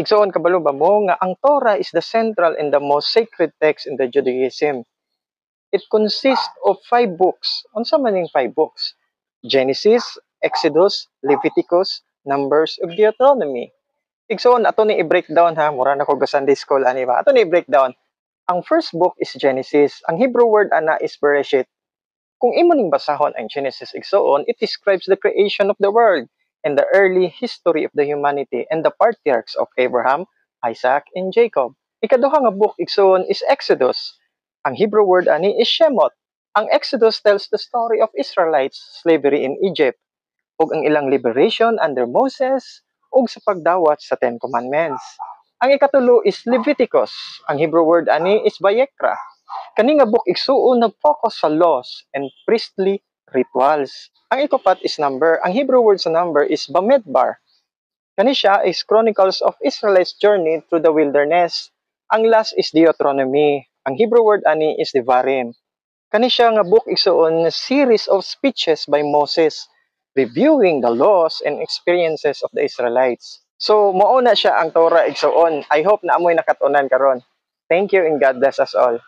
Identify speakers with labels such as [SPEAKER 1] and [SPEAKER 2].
[SPEAKER 1] Igsoon kabalo ba mo nga ang Torah is the central and the most sacred text in the Judaism. It consists of 5 books. Unsa man ning 5 books? Genesis, Exodus, Leviticus, Numbers, ug Deuteronomy. Igsoon ato ni i-breakdown ha, mura na ko ga Sunday school ani ba. Ato ni i-breakdown. Ang first book is Genesis. Ang Hebrew word ana is Bereshit. Kung imo ning basahon ang Genesis igsoon, it describes the creation of the world and the early history of the humanity and the patriarchs of Abraham, Isaac, and Jacob. Ikaduha nga book igsoon is Exodus. Ang Hebrew word ani is Shemot. Ang Exodus tells the story of Israelites' slavery in Egypt ug ang ilang liberation under Moses ug sa pagdawat sa Ten Commandments. Ang ikatulo is Leviticus. Ang Hebrew word ani is Vayikra. Kani nga book igsuon nag-focus sa laws and priestly rituals. Ang ikapat is Number. Ang Hebrew word sa number is Bamidbar. Kani siya is chronicles of Israelites' journey through the wilderness. Ang last is Deuteronomy. Ang Hebrew word ani is Devarim. Kani siya nga book igsuon series of speeches by Moses reviewing the laws and experiences of the Israelites. So mao na siya ang Torah igsuon. I hope na amoy nakatunan karon. Thank you and God bless us all.